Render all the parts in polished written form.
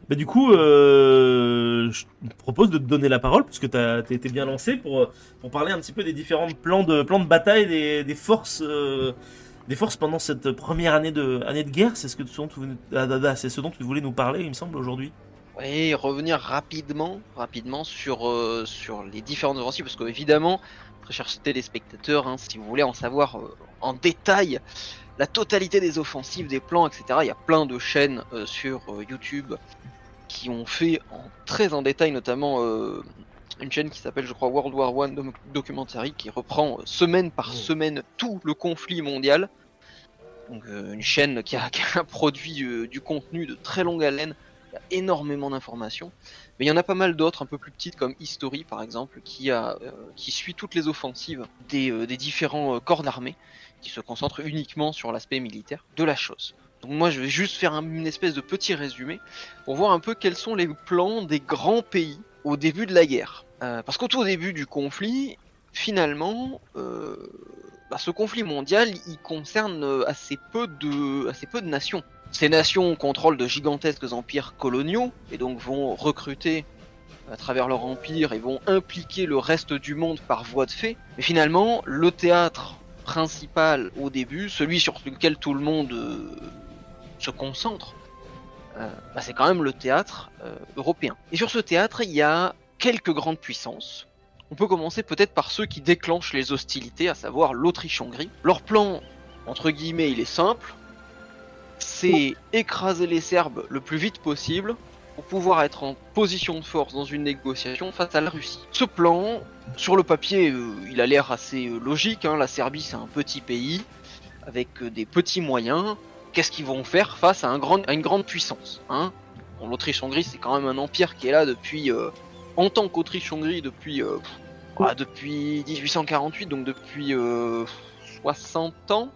Bah du coup, je te propose de te donner la parole, puisque t'as été bien lancé, pour parler un petit peu des différents plans de bataille des forces pendant cette première année de guerre. C'est c'est ce dont tu voulais nous parler, il me semble, aujourd'hui. Oui, revenir rapidement sur les différentes offensives, parce que évidemment, très chers téléspectateurs, hein, si vous voulez en savoir en détail la totalité des offensives, des plans, etc., il y a plein de chaînes sur YouTube qui ont fait très en détail, notamment une chaîne qui s'appelle, je crois, World War One Documentary, qui reprend semaine par Oh. semaine tout le conflit mondial. Donc une chaîne qui a produit du contenu de très longue haleine, il y a énormément d'informations. Mais il y en a pas mal d'autres, un peu plus petites, comme History par exemple, qui suit toutes les offensives des différents corps d'armée, qui se concentrent uniquement sur l'aspect militaire de la chose. Donc moi je vais juste faire une espèce de petit résumé pour voir un peu quels sont les plans des grands pays au début de la guerre. Parce qu'au tout début du conflit, finalement, ce conflit mondial, il concerne assez peu de nations. Ces nations contrôlent de gigantesques empires coloniaux et donc vont recruter à travers leur empire et vont impliquer le reste du monde par voie de fait. Mais finalement, le théâtre principal au début, celui sur lequel tout le monde se concentre, c'est quand même le théâtre européen. Et sur ce théâtre, il y a quelques grandes puissances. On peut commencer peut-être par ceux qui déclenchent les hostilités, à savoir l'Autriche-Hongrie. Leur plan, entre guillemets, il est simple, c'est écraser les Serbes le plus vite possible pour pouvoir être en position de force dans une négociation face à la Russie. Ce plan, sur le papier, il a l'air assez logique, hein. La Serbie, c'est un petit pays avec des petits moyens. Qu'est-ce qu'ils vont faire face à une grande puissance, hein? Bon, l'Autriche-Hongrie, c'est quand même un empire qui est là depuis, en tant qu'Autriche-Hongrie, depuis 1848, donc depuis 60 ans,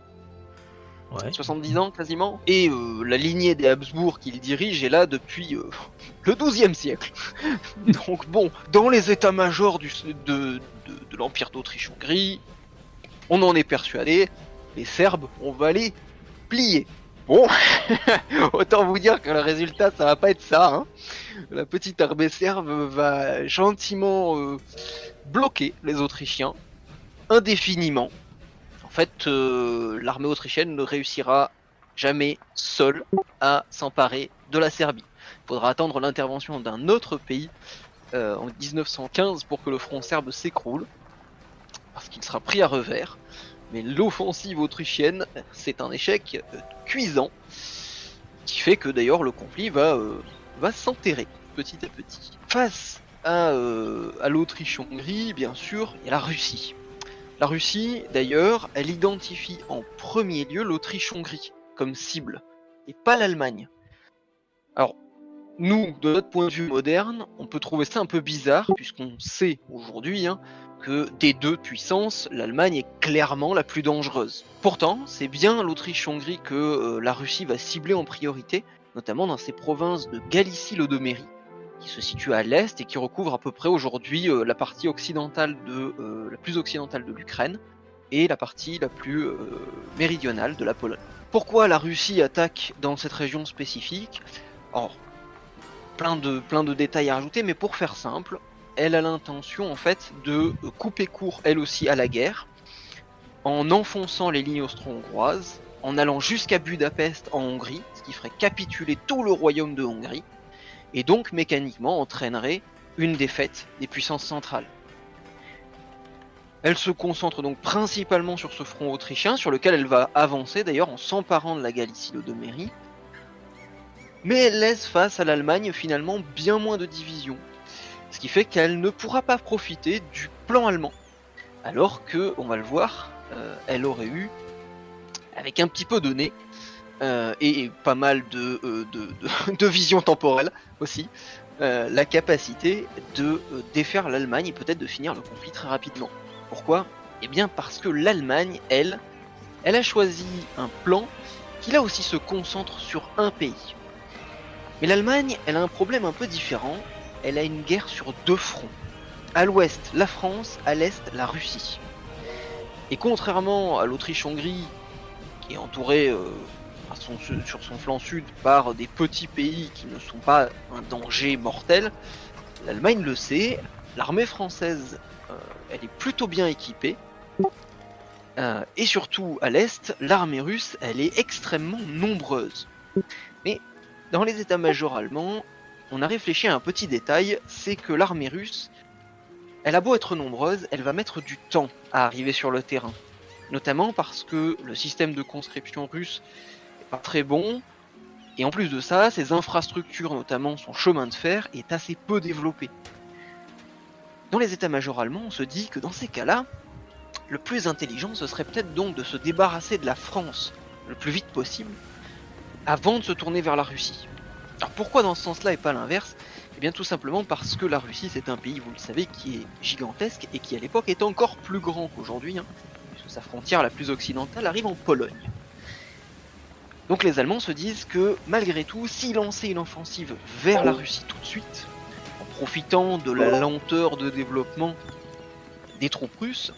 Ouais. 70 ans quasiment. Et la lignée des Habsbourg qu'il dirige est là depuis le XIIe siècle. Donc bon, dans les états-majors de l'Empire d'Autriche-Hongrie, on en est persuadé, les Serbes, on va les plier. Bon, autant vous dire que le résultat, ça va pas être ça, hein. La petite armée serbe va gentiment bloquer les Autrichiens indéfiniment. En fait, l'armée autrichienne ne réussira jamais seule à s'emparer de la Serbie. Il faudra attendre l'intervention d'un autre pays en 1915 pour que le front serbe s'écroule, parce qu'il sera pris à revers. Mais l'offensive autrichienne, c'est un échec cuisant, qui fait que d'ailleurs le conflit va s'enterrer petit à petit. Face à l'Autriche-Hongrie, bien sûr, il y a la Russie. La Russie, d'ailleurs, elle identifie en premier lieu l'Autriche-Hongrie comme cible, et pas l'Allemagne. Alors, nous, de notre point de vue moderne, on peut trouver ça un peu bizarre, puisqu'on sait aujourd'hui, hein, que des deux puissances, l'Allemagne est clairement la plus dangereuse. Pourtant, c'est bien l'Autriche-Hongrie que la Russie va cibler en priorité, notamment dans ses provinces de Galicie-Lodomérie, qui se situe à l'est et qui recouvre à peu près aujourd'hui la partie la plus occidentale de l'Ukraine et la partie la plus méridionale de la Pologne. Pourquoi la Russie attaque dans cette région spécifique? Alors, plein de détails à rajouter, mais pour faire simple, elle a l'intention en fait de couper court elle aussi à la guerre en enfonçant les lignes austro-hongroises, en allant jusqu'à Budapest en Hongrie, ce qui ferait capituler tout le royaume de Hongrie, et donc mécaniquement entraînerait une défaite des puissances centrales. Elle se concentre donc principalement sur ce front autrichien, sur lequel elle va avancer d'ailleurs en s'emparant de la Galicie-Lodomérie, mais elle laisse face à l'Allemagne finalement bien moins de divisions, ce qui fait qu'elle ne pourra pas profiter du plan allemand, alors que, on va le voir, elle aurait eu, avec un petit peu de nez, et pas mal de vision temporelle aussi, la capacité de défaire l'Allemagne et peut-être de finir le conflit très rapidement. Pourquoi? Eh bien parce que l'Allemagne, elle a choisi un plan qui là aussi se concentre sur un pays. Mais l'Allemagne, elle a un problème un peu différent, elle a une guerre sur deux fronts. À l'ouest, la France, à l'est, la Russie. Et contrairement à l'Autriche-Hongrie, qui est entourée sur son flanc sud par des petits pays qui ne sont pas un danger mortel, l'Allemagne le sait, l'armée française elle est plutôt bien équipée, et surtout à l'est, l'armée russe elle est extrêmement nombreuse. Mais dans les états-majors allemands, on a réfléchi à un petit détail, c'est que l'armée russe, elle a beau être nombreuse, elle va mettre du temps à arriver sur le terrain. Notamment parce que le système de conscription russe n'est pas très bon, et en plus de ça, ses infrastructures, notamment son chemin de fer, est assez peu développé. Dans les états-majors allemands, on se dit que dans ces cas-là, le plus intelligent, ce serait peut-être donc de se débarrasser de la France le plus vite possible, avant de se tourner vers la Russie. Alors pourquoi dans ce sens-là et pas l'inverse ? Eh bien tout simplement parce que la Russie c'est un pays, vous le savez, qui est gigantesque et qui à l'époque est encore plus grand qu'aujourd'hui, puisque sa frontière la plus occidentale arrive en Pologne. Donc les Allemands se disent que malgré tout, si lancer une offensive vers la Russie tout de suite, en profitant de la lenteur de développement des troupes russes,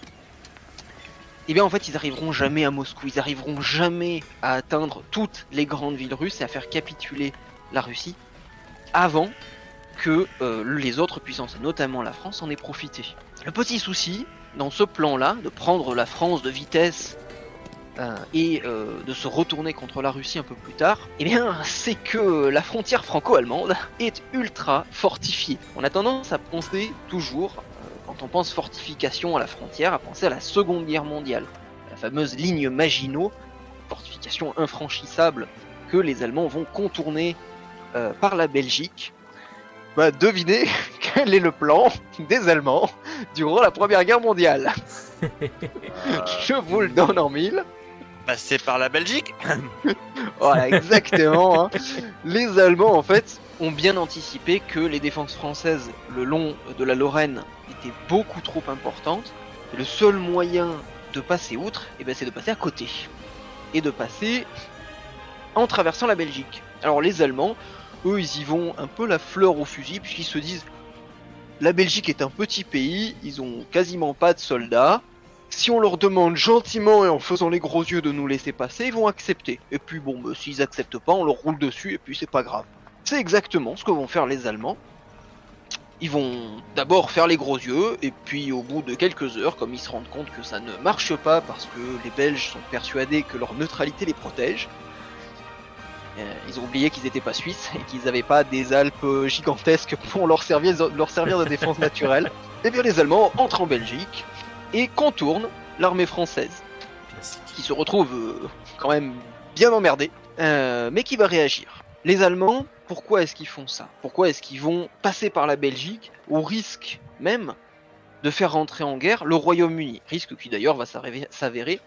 eh bien en fait ils arriveront jamais à Moscou, ils arriveront jamais à atteindre toutes les grandes villes russes et à faire capituler la Russie avant que les autres puissances, notamment la France, en aient profité. Le petit souci dans ce plan-là, de prendre la France de vitesse et de se retourner contre la Russie un peu plus tard, eh bien c'est que la frontière franco-allemande est ultra fortifiée. On a tendance à penser toujours, quand on pense fortification à la frontière, à penser à la Seconde Guerre mondiale, la fameuse ligne Maginot, fortification infranchissable que les Allemands vont contourner par la Belgique. Bah devinez quel est le plan des Allemands durant la Première Guerre mondiale. Je vous le donne en mille. Bah c'est par la Belgique. Voilà, exactement. Les Allemands en fait ont bien anticipé que les défenses françaises le long de la Lorraine étaient beaucoup trop importantes. Et le seul moyen de passer outre, c'est de passer à côté. Et de passer en traversant la Belgique. Alors les Allemands, eux, ils y vont un peu la fleur au fusil, puisqu'ils se disent la Belgique est un petit pays, ils ont quasiment pas de soldats. Si on leur demande gentiment et en faisant les gros yeux de nous laisser passer, ils vont accepter. Et puis bon, s'ils acceptent pas, on leur roule dessus et puis c'est pas grave. C'est exactement ce que vont faire les Allemands. Ils vont d'abord faire les gros yeux, et puis au bout de quelques heures, comme ils se rendent compte que ça ne marche pas parce que les Belges sont persuadés que leur neutralité les protège, ils ont oublié qu'ils n'étaient pas suisses et qu'ils n'avaient pas des Alpes gigantesques pour leur servir de défense naturelle. Et bien les Allemands entrent en Belgique et contournent l'armée française, qui se retrouve quand même bien emmerdée, mais qui va réagir. Les Allemands, pourquoi est-ce qu'ils font ça ? Pourquoi est-ce qu'ils vont passer par la Belgique au risque même de faire rentrer en guerre le Royaume-Uni ? Risque qui d'ailleurs va s'avérer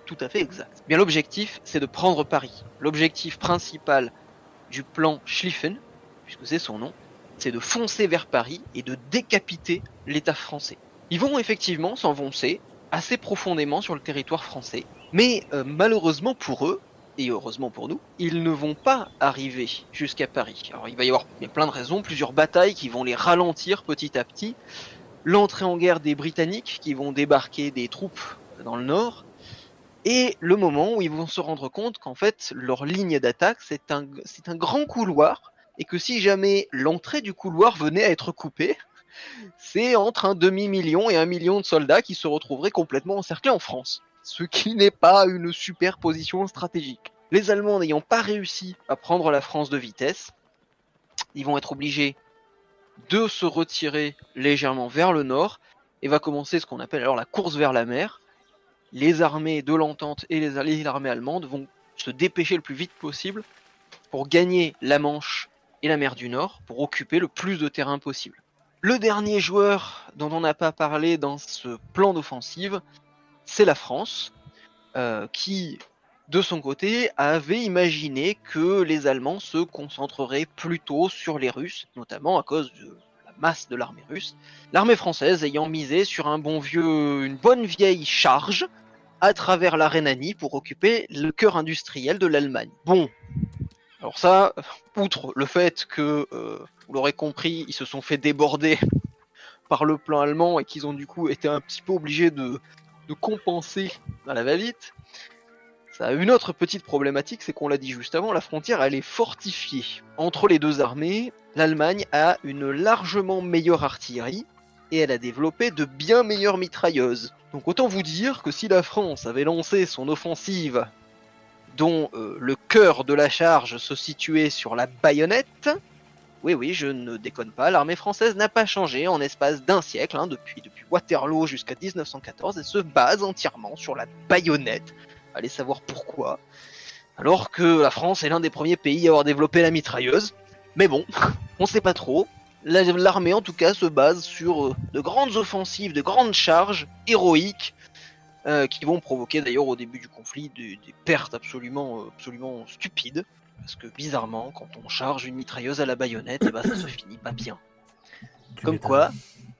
tout à fait exact. Bien l'objectif, c'est de prendre Paris. L'objectif principal du plan Schlieffen, puisque c'est son nom, c'est de foncer vers Paris et de décapiter l'État français. Ils vont effectivement s'enfoncer assez profondément sur le territoire français, mais malheureusement pour eux, et heureusement pour nous, ils ne vont pas arriver jusqu'à Paris. Alors il va y avoir plein de raisons, plusieurs batailles qui vont les ralentir petit à petit, l'entrée en guerre des Britanniques qui vont débarquer des troupes dans le nord, et le moment où ils vont se rendre compte qu'en fait leur ligne d'attaque c'est un grand couloir, et que si jamais l'entrée du couloir venait à être coupée, c'est entre 1 demi-million et 1 million de soldats qui se retrouveraient complètement encerclés en France. Ce qui n'est pas une super position stratégique. Les Allemands n'ayant pas réussi à prendre la France de vitesse, ils vont être obligés de se retirer légèrement vers le nord, et va commencer ce qu'on appelle alors la course vers la mer. Les armées de l'Entente et les armées allemandes vont se dépêcher le plus vite possible pour gagner la Manche et la mer du Nord, pour occuper le plus de terrain possible. Le dernier joueur dont on n'a pas parlé dans ce plan d'offensive, c'est la France, qui, de son côté, avait imaginé que les Allemands se concentreraient plutôt sur les Russes, notamment à cause de la masse de l'armée russe. L'armée française ayant misé sur une bonne vieille charge à travers la Rhénanie pour occuper le cœur industriel de l'Allemagne. Bon, alors ça, outre le fait que, vous l'aurez compris, ils se sont fait déborder par le plan allemand et qu'ils ont du coup été un petit peu obligés de compenser à la va-vite, Ça a une autre petite problématique, c'est qu'on l'a dit juste avant, la frontière elle est fortifiée. Entre les deux armées, l'Allemagne a une largement meilleure artillerie et elle a développé de bien meilleures mitrailleuses. Donc autant vous dire que si la France avait lancé son offensive dont le cœur de la charge se situait sur la baïonnette, oui, je ne déconne pas, l'armée française n'a pas changé en espace d'un siècle, depuis Waterloo jusqu'à 1914, elle se base entièrement sur la baïonnette. Allez savoir pourquoi. Alors que la France est l'un des premiers pays à avoir développé la mitrailleuse. Mais bon, on sait pas trop. L'armée en tout cas se base sur de grandes offensives, de grandes charges héroïques, qui vont provoquer d'ailleurs au début du conflit des pertes absolument stupides. Parce que bizarrement, quand on charge une mitrailleuse à la baïonnette, ça se finit pas bien. Comme quoi,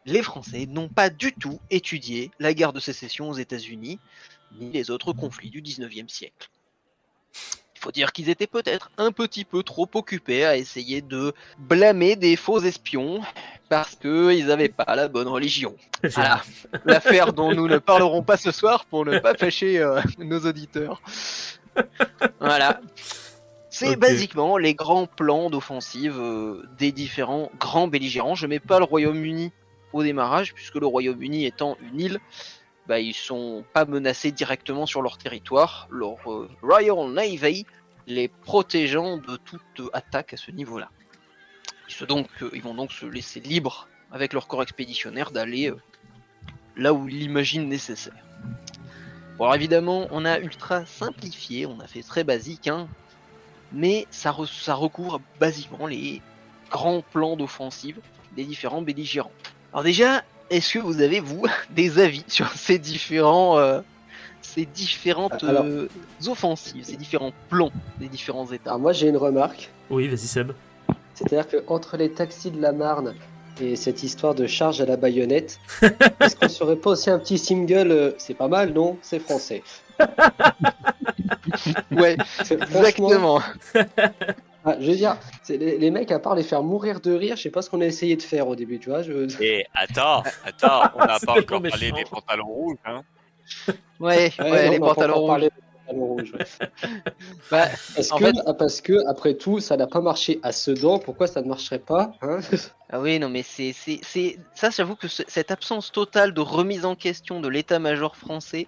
les Français n'ont pas du tout étudié la guerre de sécession aux États-Unis, ni les autres conflits du 19e siècle. Il faut dire qu'ils étaient peut-être un petit peu trop occupés à essayer de blâmer des faux espions parce qu'ils n'avaient pas la bonne religion. Voilà, l'affaire dont nous ne parlerons pas ce soir pour ne pas fâcher nos auditeurs. Voilà. C'est basiquement les grands plans d'offensive des différents grands belligérants. Je mets pas le Royaume-Uni au démarrage, puisque le Royaume-Uni étant une île, ils sont pas menacés directement sur leur territoire. Leur Royal Navy les protégeant de toute attaque à ce niveau-là. Ils vont donc se laisser libres avec leur corps expéditionnaire d'aller là où ils l'imaginent nécessaire. Bon, alors évidemment, on a ultra simplifié, on a fait très basique, mais ça recouvre basiquement les grands plans d'offensive des différents belligérants. Alors déjà, est-ce que vous avez, vous, des avis sur ces différentes offensives, ces différents plans des différents États? Alors moi j'ai une remarque. Oui, vas-y Seb. C'est-à-dire qu'entre les taxis de la Marne et cette histoire de charge à la baïonnette, est-ce qu'on serait pas aussi un petit single c'est pas mal, non? C'est français. Ouais, exactement. Je veux dire, les mecs, à part les faire mourir de rire, je sais pas ce qu'on a essayé de faire au début, tu vois. Et attends, on n'a pas encore parlé des pantalons rouges, Ouais, les pantalons rouges. Ouais. Parce que, après tout, ça n'a pas marché à Sedan, pourquoi ça ne marcherait pas, Ah oui, non, mais c'est ça, j'avoue que cette absence totale de remise en question de l'état-major français,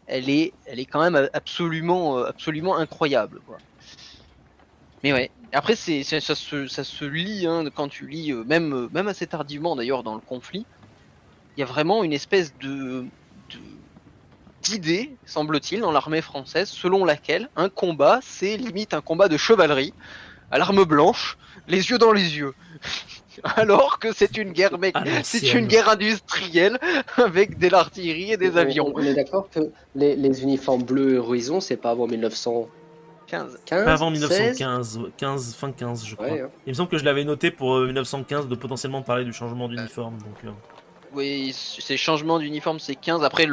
elle est quand même absolument incroyable, quoi. Mais ouais, après ça se lit, quand tu lis, même assez tardivement d'ailleurs dans le conflit, il y a vraiment une espèce d'idée, semble-t-il, dans l'armée française, selon laquelle un combat, c'est limite un combat de chevalerie, à l'arme blanche, les yeux dans les yeux. Alors que c'est une guerre, c'est une guerre industrielle avec de l'artillerie et des avions. On est d'accord que les uniformes bleus horizon, c'est pas avant 1915. Pas avant 1915, fin 15 je crois. Ouais, Il me semble que je l'avais noté pour 1915 de potentiellement parler du changement d'uniforme. Donc, Oui, ces changements d'uniforme c'est 15. Après,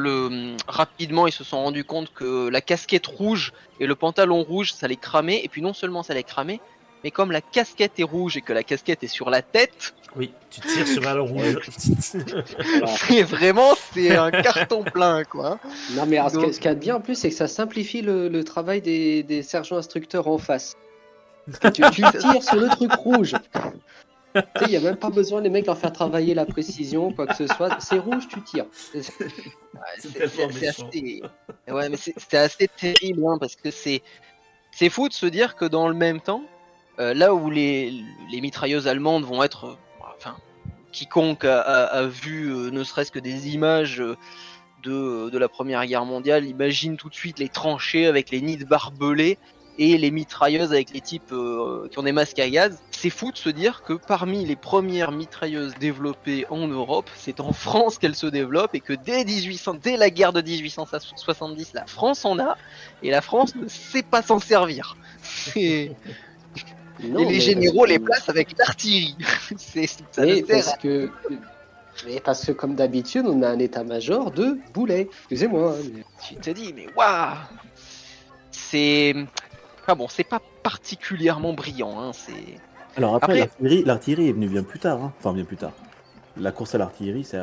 rapidement ils se sont rendus compte que la casquette rouge et le pantalon rouge ça les cramait. Et puis non seulement ça les cramait, mais comme la casquette est rouge et que la casquette est sur la tête... Oui, tu tires sur la rouge. c'est un carton plein, quoi. Non, mais alors, ce qu'il y a de bien en plus, c'est que ça simplifie le travail des sergents instructeurs en face. Parce que tu tires sur le truc rouge. Tu sais, il n'y a même pas besoin, les mecs, leur faire travailler la précision, quoi que ce soit. C'est rouge, tu tires. C'est assez terrible, parce que c'est fou de se dire que dans le même temps, là où les mitrailleuses allemandes vont être... quiconque a vu ne serait-ce que des images de la Première Guerre mondiale, imagine tout de suite les tranchées avec les nids de barbelés et les mitrailleuses avec les types qui ont des masques à gaz. C'est fou de se dire que parmi les premières mitrailleuses développées en Europe, c'est en France qu'elles se développent et que dès la guerre de 1870, la France en a et la France ne sait pas s'en servir. Non, et les généraux les placent avec l'artillerie. Parce que comme d'habitude, on a un état-major de boulets. Excusez-moi. Tu te dis, mais waouh, c'est pas particulièrement brillant. Alors après l'artillerie est venue bien plus tard. Enfin bien plus tard. La course à l'artillerie, c'est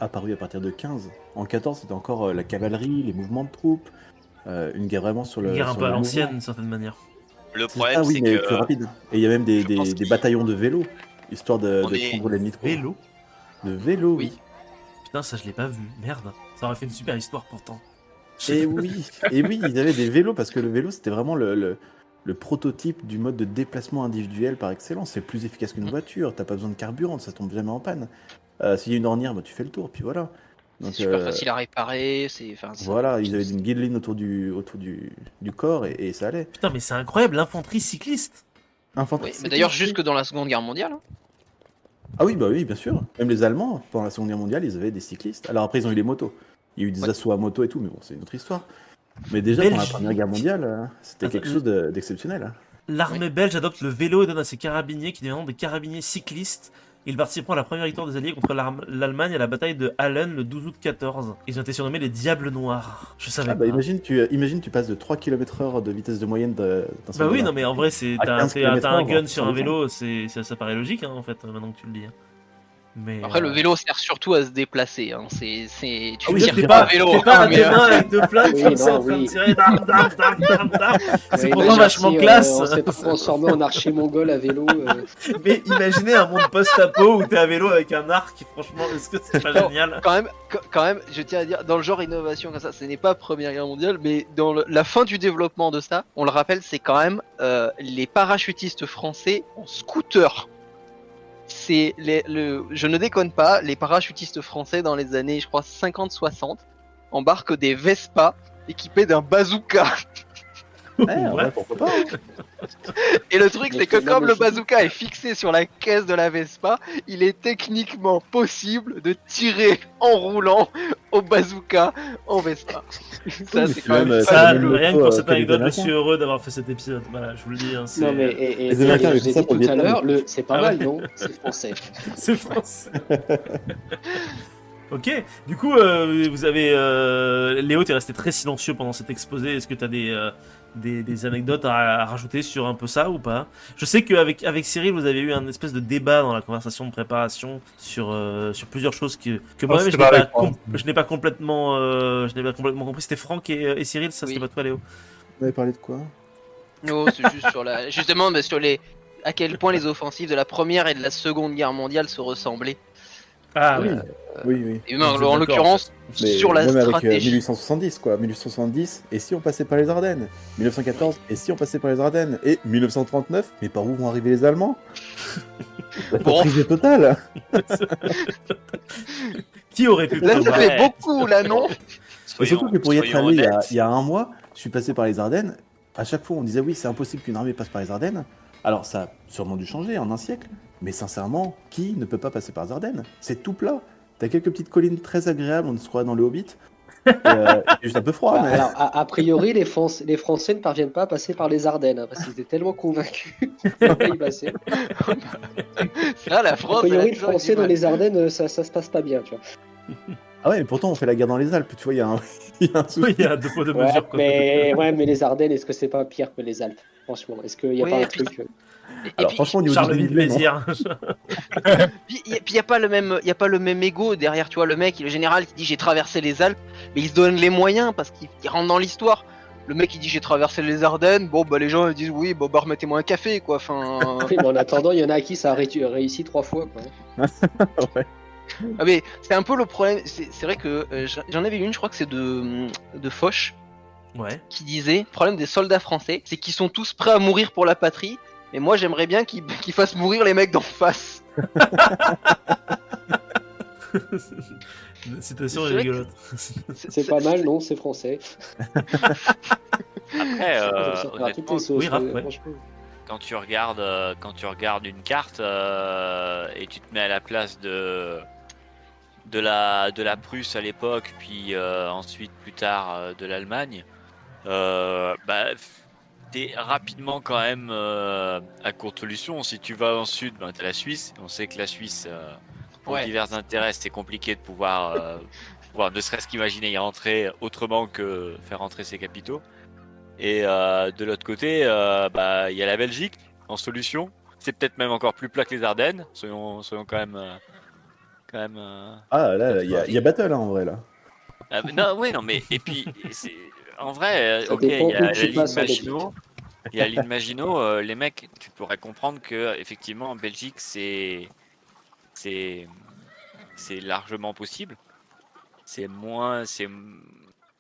apparu à partir de 15. En 14, c'était encore la cavalerie, les mouvements de troupes. Une guerre vraiment sur le. Une guerre un sur peu à le l'ancienne, mouvement. d'une certaine manière. Le C'est problème, ça, oui, c'est mais que plus rapide. Et il y a même je pense des bataillons de vélo, histoire On de est- prendre l'ennemi trop. Vélo. De vélo, Oui. oui. Putain, ça je l'ai pas vu. Merde. Ça aurait fait une super histoire pourtant. Et oui, ils avaient des vélos parce que le vélo c'était vraiment le prototype du mode de déplacement individuel par excellence. C'est plus efficace qu'une voiture, t'as pas besoin de carburant, ça tombe jamais en panne. S'il y a une ornière, bah, tu fais le tour, puis voilà. C'est Donc super facile à réparer. voilà, ils avaient une guideline autour du corps et ça allait. Putain, mais c'est incroyable, l'infanterie cycliste. Infanterie, Oui, mais d'ailleurs, c'est- jusque dans la Seconde Guerre mondiale. Hein. Ah oui, bah oui, bien sûr. Même les Allemands, pendant la Seconde Guerre mondiale, ils avaient des cyclistes. Alors après, ils ont eu les motos. Il y a eu des Ouais. assauts à moto et tout, mais bon, c'est une autre histoire. Mais déjà, pendant la Belgique. Première Guerre mondiale, c'était Attends, quelque chose d'exceptionnel. Hein. L'armée belge adopte le vélo et donne à ses carabiniers qui deviendront des carabiniers cyclistes. Ils participeront à la première victoire des Alliés contre l'Allemagne à la bataille de Hallen le 12 août 14. Ils ont été surnommés les Diables Noirs. Je savais Ah bah pas. imagine, tu passes de 3 km/h de vitesse de moyenne d'un Bah soldat. oui, non mais en vrai, À 15 t'as un km/h, gun on sur va un sur le vélo, ça paraît logique hein, en fait, maintenant que tu le dis. Hein. Mais Après, le vélo sert surtout à se déplacer. Hein. Tu Ah oui, tires t'es pas pas, à vélo. t'es pas à mais, tes mains avec deux flingues Oui, comme ça non, en train de oui. tirer. C'est Oui, pourtant mais vachement si, classe. on s'est transformé en archer mongol à vélo. Mais imaginez un monde post-apo où t'es à vélo avec un arc, franchement, est-ce que c'est pas Non. génial? quand même, je tiens à dire, dans le genre innovation comme ça, ce n'est pas Première Guerre mondiale, mais dans la fin du développement de ça, on le rappelle, c'est quand même les parachutistes français en scooter. Je ne déconne pas, les parachutistes français dans les années, je crois, 50-60, embarquent des Vespa équipés d'un bazooka. Ouais, pourquoi pas. Hein. Et le truc, Mais c'est que c'est comme le magnifique. bazooka est fixé sur la caisse de la Vespa, il est techniquement possible de tirer en roulant au bazooka en Vespa. Ça, mais c'est c'est quand même même, Ça, ça, fabuleux. rien que pour cette quel anecdote, je Américain. suis heureux d'avoir fait cet épisode. Voilà, je vous le dis. Hein, Non mais et Les Américains je avaient vous fait ai ça dit pour le tout à Vietnam. l'heure, c'est pas Ah mal ouais. non, c'est français. c'est français. Ok, du coup, vous avez. Léo, t'es resté très silencieux pendant cet exposé. Est-ce que t'as des anecdotes à rajouter sur un peu ça ou pas? Je sais qu'avec Cyril, vous avez eu un espèce de débat dans la conversation de préparation sur plusieurs choses que moi-même c'était pas avec moi. je n'ai pas complètement compris. C'était Franck et Cyril, ça c'était Oui. pas toi, Léo? On avait parlé de quoi? Non, c'est juste justement mais sur à quel point les offensives de la première et de la seconde guerre mondiale se ressemblaient. Ah oui. oui. Oui. Et Vous êtes en d'accord, l'occurrence, Mais sur la même avec stratégie. 1870, quoi. 1870, et si on passait par les Ardennes? 1914, et si on passait par les Ardennes? Et 1939, mais par où vont arriver les Allemands? La Bon. surprise est totale. Qui aurait pu Là, ça prévoir? fait beaucoup, là, non? Et surtout que pour y être soyons allé honnêtes. il y a un mois, je suis passé par les Ardennes. À chaque fois, on disait oui, c'est impossible qu'une armée passe par les Ardennes. Alors, ça a sûrement dû changer en un siècle. Mais sincèrement, qui ne peut pas passer par les Ardennes? C'est tout plat. T'as quelques petites collines très agréables, on se croit dans le Hobbit. C'est juste un peu froid, Bah, mais... alors, a priori, les Français ne parviennent pas à passer par les Ardennes, hein, parce qu'ils étaient tellement convaincus qu'ils ne pouvaient pas y passer. Là, la A France. elle a priori, les toujours Français du dans mal. les Ardennes, ça se passe pas bien, tu vois. Ah ouais, mais pourtant, on fait la guerre dans les Alpes, tu vois, il y a un, il y a un souci. Oui, il y a deux poids deux Ouais, mesures. Quoi. mais les Ardennes, est-ce que c'est pas pire que les Alpes? Franchement, est-ce qu'il n'y a Oui, pas un et puis- truc Et Alors puis, franchement, au niveau du Charleville dénivelé, non. plaisir. puis y a pas le même ego derrière, tu vois, le mec, le général qui dit j'ai traversé les Alpes, mais il se donne les moyens parce qu'il rentre dans l'histoire. Le mec il dit j'ai traversé les Ardennes, bon bah les gens ils disent oui, bon bah remettez-moi un café quoi, enfin. Oui, mais en attendant, il y en a à qui ça a réussi 3 fois, quoi. Ouais. Ah mais c'est un peu le problème, c'est vrai que j'en avais une, je crois que c'est de Foch, Ouais. qui disait, le problème des soldats français, c'est qu'ils sont tous prêts à mourir pour la patrie, mais moi j'aimerais bien qu'ils fassent mourir les mecs d'en face. Citation C'est vrai rigolote. C'est pas mal, non? C'est français. Après, Ça fera toutes honnêtement, les sauces, oui, Raph, ouais. franchement. quand tu regardes une carte et tu te mets à la place de la Prusse à l'époque, puis ensuite plus tard de l'Allemagne, bah, t'es rapidement quand même à courte solution. Si tu vas en sud, ben, t'as la Suisse. On sait que la Suisse, pour Ouais. divers intérêts, c'est compliqué de pouvoir ne serait-ce qu'imaginer y rentrer autrement que faire rentrer ses capitaux. Et de l'autre côté, bah, il y a la Belgique en solution. C'est peut-être même encore plus plat que les Ardennes. Soyons quand même. Ah là, il y a battle hein, en vrai là. Non, ouais, non, mais et puis En vrai, Ça ok, il dépend y où a tu la passes ligne en Belgique. Maginot. Il y a l'île Maginot, les mecs, tu pourrais comprendre que effectivement en Belgique c'est c'est largement possible. C'est moins, c'est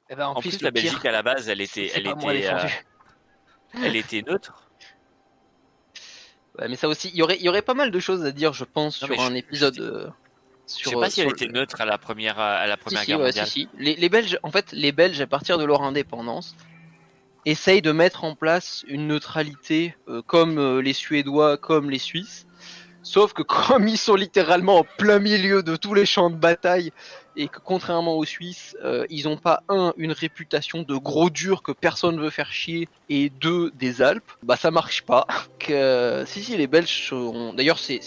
Eh ben, en en plus, plus le la Belgique pire, à la base, c'est pas moi défendu. elle était neutre. Ouais, mais ça aussi, il y aurait pas mal de choses à dire, je pense, Non mais sur un épisode je sais pas si elle sur était le. neutre à la Si Première si Guerre ouais si mondiale. si. Les Belges, en fait, les Belges à partir de leur indépendance essayent de mettre en place une neutralité comme les Suédois, comme les Suisses. Sauf que comme ils sont littéralement en plein milieu de tous les champs de bataille et que contrairement aux Suisses, ils ont pas une réputation de gros dur que personne veut faire chier et deux des Alpes, bah ça marche pas. Si les Belges sont d'ailleurs c'est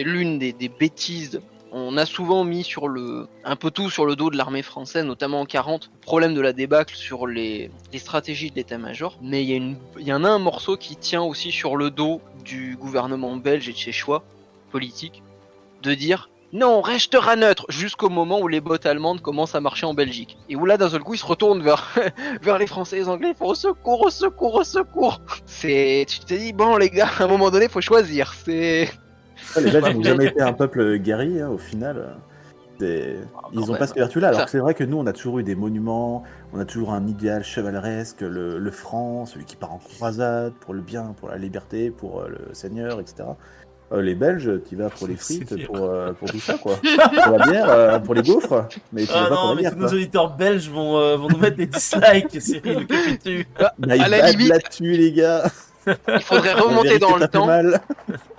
l'une des bêtises. On a souvent mis un peu tout sur le dos de l'armée française, notamment en 40, problème de la débâcle sur les stratégies de l'état-major. Mais il y en a un morceau qui tient aussi sur le dos du gouvernement belge et de ses choix politiques, de dire non, on restera neutre jusqu'au moment où les bottes allemandes commencent à marcher en Belgique. Et où là, d'un seul coup, ils se retournent vers, vers les Français et les Anglais, ils font au secours, au secours, au secours. Tu te dis, bon, les gars, à un moment donné, faut choisir. Les Belges n'ont jamais été un peuple guerrier, au final. Ils ont pas ce vertu-là. Alors que c'est vrai que nous, on a toujours eu des monuments, on a toujours un idéal chevaleresque, le franc, celui qui part en croisade pour le bien, pour la liberté, pour le Seigneur, etc. Les Belges, tu vas pour les frites, pour tout ça, quoi. Pour la bière, pour les gaufres, mais tu vas pas pour la mais bière, tous nos quoi. auditeurs belges vont nous mettre des dislikes, Cyril, que fais-tu? Bah, à la limite, là-dessus, les gars. il faudrait La remonter vérité, dans le ça fait temps. mal.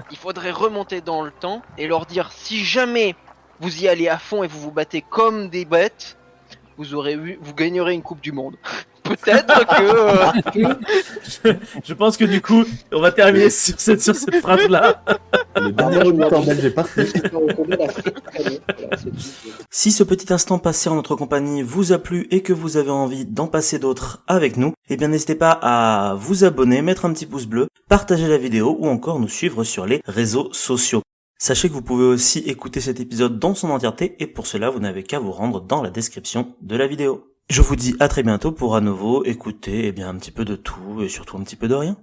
Il faudrait remonter dans le temps et leur dire si jamais vous y allez à fond et vous vous battez comme des bêtes, vous gagnerez une coupe du monde. Peut-être que Je pense que du coup, on va terminer sur cette phrase-là. Le dernier auditeur belge est parti. Si ce petit instant passé en notre compagnie vous a plu et que vous avez envie d'en passer d'autres avec nous, eh bien n'hésitez pas à vous abonner, mettre un petit pouce bleu, partager la vidéo ou encore nous suivre sur les réseaux sociaux. Sachez que vous pouvez aussi écouter cet épisode dans son entièreté et pour cela vous n'avez qu'à vous rendre dans la description de la vidéo. Je vous dis à très bientôt pour à nouveau écouter un petit peu de tout et surtout un petit peu de rien.